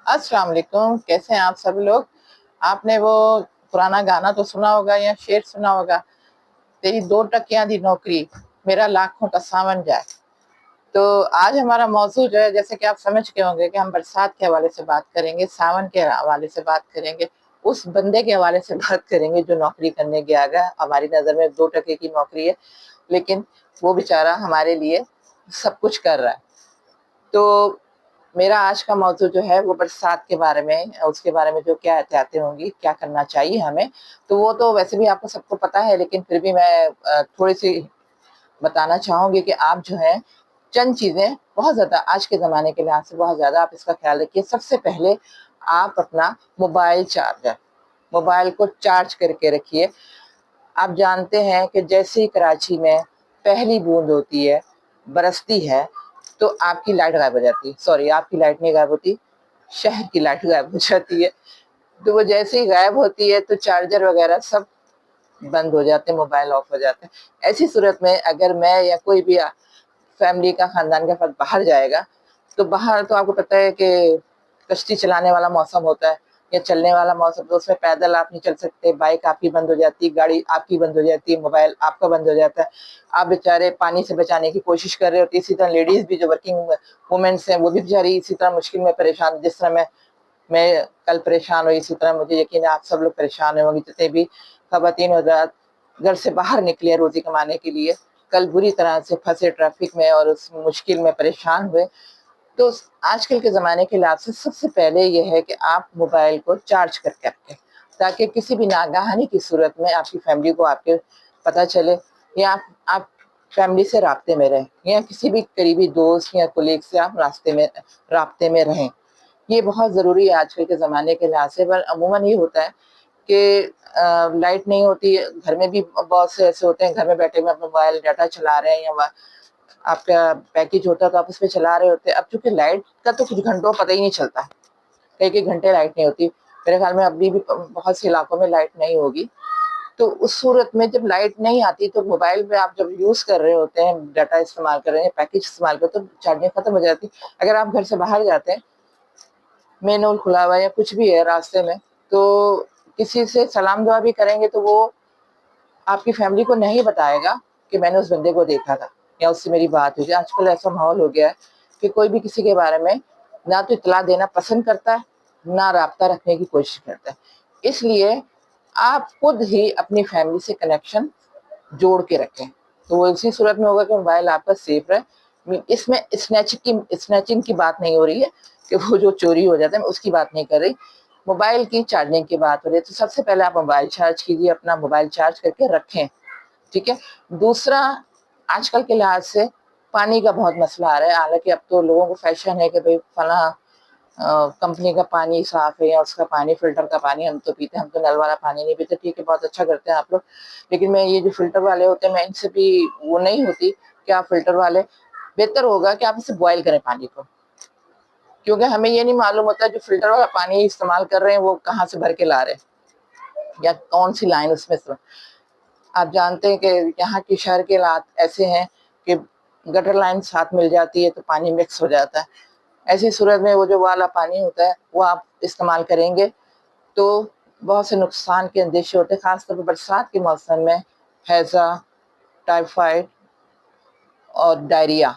अस्सलाम वालेकुम, कैसे हैं आप सब लोग। आपने वो पुराना गाना तो सुना होगा या शेर सुना होगा, तेरी दो टकियां दी नौकरी, मेरा लाखों का सावन जाए। तो आज हमारा मौजू जो है, जैसे कि आप समझ के होंगे कि हम बरसात के हवाले से बात करेंगे, सावन के हवाले से बात करेंगे, उस बंदे के हवाले से बात करेंगे जो नौकरी करने गया गया। हमारी नज़र में 2 टके की नौकरी है, लेकिन वो बेचारा हमारे लिए सब कुछ कर रहा है। तो मेरा आज का मौजू जो है वो बरसात के बारे में, उसके बारे में जो क्या एहतियातें होंगी, क्या करना चाहिए हमें। तो वो तो वैसे भी आपको सबको पता है, लेकिन फिर भी मैं थोड़ी सी बताना चाहूँगी कि आप जो है चंद चीज़ें बहुत ज़्यादा आज के ज़माने के लिहाज से बहुत ज़्यादा आप इसका ख्याल रखिए। सबसे पहले आप अपना मोबाइल को चार्ज करके रखिए। आप जानते हैं कि जैसे ही कराची में पहली बूंद होती है, बरसती है, तो आपकी लाइट गायब हो जाती है। सॉरी, आपकी लाइट नहीं गायब होती, शहर की लाइट गायब हो जाती है। तो वो जैसे ही गायब होती है तो चार्जर वगैरह सब बंद हो जाते हैं, मोबाइल ऑफ हो जाते हैं। ऐसी सूरत में अगर मैं या कोई भी फैमिली का, खानदान का फर्द बाहर जाएगा, तो बाहर तो आपको पता है कि कश्ती चलाने वाला मौसम होता है या चलने वाला मौसम, तो उसमें पैदल आप नहीं चल सकते, बाइक आपकी बंद हो जाती है, गाड़ी आपकी बंद हो जाती है, मोबाइल आपका बंद हो जाता है। आप बेचारे पानी से बचाने की कोशिश कर रहे होते। इसी तरह लेडीज भी, जो वर्किंग वुमेन्स हैं, वो भी बेचारी इसी तरह मुश्किल में परेशान, जिस तरह मैं कल परेशान हुई, इसी तरह मुझे यकीन है आप सब लोग परेशान होंगे। जितने भी खवातीन हज़रात घर से बाहर निकले रोजी कमाने के लिए, कल बुरी तरह से फंसे ट्रैफिक में और उस मुश्किल में परेशान हुए। तो आजकल के ज़माने के लिहाज से सबसे पहले ये है कि आप मोबाइल को चार्ज करके रखें, ताकि किसी भी नागहानी की सूरत में आपकी फैमिली को आपके पता चले, या आप फैमिली से राब्ते में रहें, या किसी भी करीबी दोस्त या कोलीग से आप राब्ते में रहें। ये बहुत ज़रूरी है आजकल के ज़माने के लिहाज से। पर अमूमन ये होता है कि लाइट नहीं होती है, घर में भी बहुत से ऐसे होते हैं, घर में बैठे हुए अपना मोबाइल डाटा चला रहे हैं, या आपका पैकेज होता है तो आप उस पे चला रहे होते हैं। अब चूंकि लाइट का तो कुछ घंटों पता ही नहीं चलता, कई कई घंटे लाइट नहीं होती। मेरे ख्याल में अभी भी बहुत से इलाकों में लाइट नहीं होगी। तो उस सूरत में जब लाइट नहीं आती, तो मोबाइल पे आप जब यूज़ कर रहे होते हैं, डाटा इस्तेमाल कर रहे हैं, पैकेज इस्तेमाल कर, तो चार्जिंग खत्म हो जाती है। अगर आप घर से बाहर जाते हैं, मेन होल खुला हुआ है या कुछ भी है रास्ते में, तो किसी से सलाम दुआ भी करेंगे तो वो आपकी फैमिली को नहीं बताएगा कि मैंने उस बंदे को देखा था या उससे मेरी बात हुई थी। आजकल ऐसा माहौल हो गया है कि कोई भी किसी के बारे में ना तो इत्तला देना पसंद करता है, ना राब्ता रखने की कोशिश करता है। इसलिए आप खुद ही अपनी फैमिली से कनेक्शन जोड़ के रखें, तो वो इसी सूरत में होगा कि मोबाइल आपका सेफ रहे। इसमें स्नैचिंग की बात नहीं हो रही है कि वो जो चोरी हो जाता है, मैं उसकी बात नहीं कर रही, मोबाइल की चार्जिंग की बात हो रही है। तो सबसे पहले आप मोबाइल चार्ज कीजिए, अपना मोबाइल चार्ज करके रखें, ठीक है। दूसरा, आजकल के लिहाज से पानी का बहुत मसला आ रहा है। हालांकि अब तो लोगों को फैशन है कि भाई फला कंपनी का पानी साफ है या उसका पानी फिल्टर का पानी हम तो पीते हैं, हम तो नल वाला पानी नहीं पीते। ठीक है, बहुत अच्छा करते हैं आप लोग, लेकिन मैं ये जो फिल्टर वाले होते हैं, मैं इनसे भी वो नहीं होती कि आप फिल्टर वाले, बेहतर होगा कि आप इसे बॉयल करें पानी को, क्योंकि हमें ये नहीं मालूम होता जो फिल्टर वाला पानी इस्तेमाल कर रहे हैं वो कहाँ से भर के ला रहे हैं या कौन सी लाइन उसमें। आप जानते हैं कि यहाँ के शहर के हालात ऐसे हैं कि गटर लाइन साथ मिल जाती है तो पानी मिक्स हो जाता है। ऐसी सूरत में वो जो वाला पानी होता है वो आप इस्तेमाल करेंगे तो बहुत से नुकसान के अंदेशे होते हैं, खासतौर पर बरसात के मौसम में। हैज़ा, टाइफाइड और डायरिया,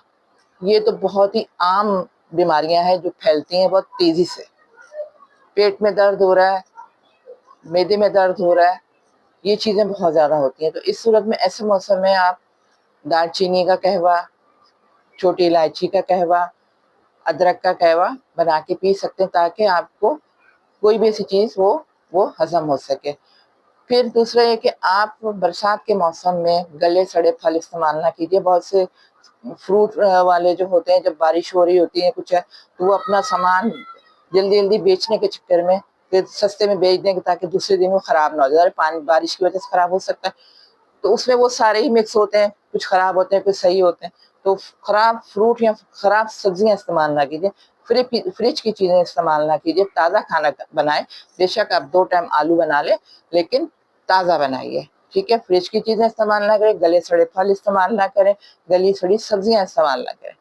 ये तो बहुत ही आम बीमारियां हैं जो फैलती हैं बहुत तेजी से। पेट में दर्द हो रहा है, मैदे में दर्द हो रहा है, ये चीज़ें बहुत ज़्यादा होती हैं। तो इस सूरत में, ऐसे मौसम में आप दालचीनी का कहवा, छोटी इलायची का कहवा, अदरक का कहवा बना के पी सकते हैं, ताकि आपको कोई भी ऐसी चीज़ वो हजम हो सके। फिर दूसरा ये कि आप बरसात के मौसम में गले सड़े फल इस्तेमाल ना कीजिए। बहुत से फ्रूट वाले जो होते हैं, जब बारिश हो रही होती है कुछ है, तो वो अपना सामान जल्दी जल्दी बेचने के चक्कर में फिर सस्ते में बेच देंगे ताकि दूसरे दिन वो खराब ना हो जाए। पानी बारिश की वजह से खराब हो सकता है, तो उसमें वो सारे ही मिक्स होते हैं, कुछ खराब होते हैं कुछ सही होते हैं। तो खराब फ्रूट या खराब सब्जियां इस्तेमाल ना कीजिए, फ्रिज की चीजें इस्तेमाल ना कीजिए, ताज़ा खाना बनाएं। बेशक आप 2 टाइम आलू बना लें, लेकिन ताज़ा बनाइए, ठीक है। फ्रिज की चीजें इस्तेमाल ना करें, गले सड़े फल इस्तेमाल ना करें, गली सड़ी सब्जियां इस्तेमाल ना करें,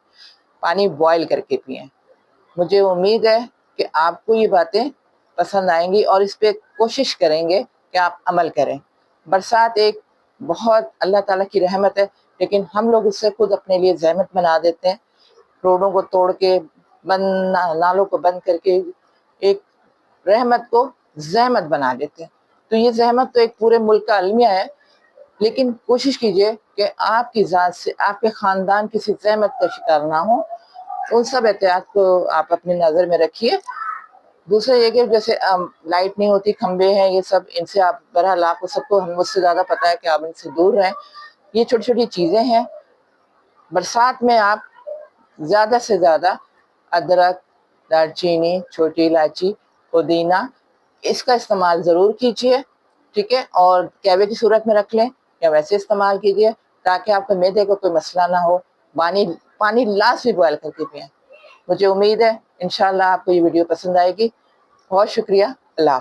पानी बॉयल करके पिएं। मुझे उम्मीद है کہ آپ کو یہ باتیں پسند آئیں گی اور اس پہ کوشش کریں گے کہ آپ عمل کریں۔ برسات ایک بہت اللہ تعالیٰ کی رحمت ہے، لیکن ہم لوگ اس سے خود اپنے لیے زحمت بنا دیتے ہیں، روڈوں کو توڑ کے، نالوں کو بند کر کے ایک رحمت کو زحمت بنا دیتے ہیں۔ تو یہ زحمت تو ایک پورے ملک کا المیہ ہے، لیکن کوشش کیجئے کہ آپ کی ذات سے آپ کے خاندان کسی زحمت کا شکار نہ ہو۔ ان سب احتیاط کو آپ اپنی نظر میں رکھیے۔ دوسرا یہ کہ جیسے لائٹ نہیں ہوتی، کھمبے ہیں، یہ سب ان سے آپ بہرحال آپ کو سب کو مجھ سے زیادہ پتہ ہے کہ آپ ان سے دور رہیں۔ یہ چھوٹی چھوٹی چیزیں ہیں۔ برسات میں آپ زیادہ سے زیادہ ادرک، دار چینی، چھوٹی الائچی، پودینہ، اس کا استعمال ضرور کیجیے، ٹھیک ہے؟ اور کیوے کی صورت میں رکھ لیں یا ویسے استعمال کیجیے تاکہ آپ کے معدے کو کوئی مسئلہ نہ ہو۔ پانی لازمی بوائل کر کے پئیں۔ مجھے امید ہے انشاءاللہ آپ کو یہ ویڈیو پسند آئے گی۔ بہت شکریہ۔ اللہ حافظ۔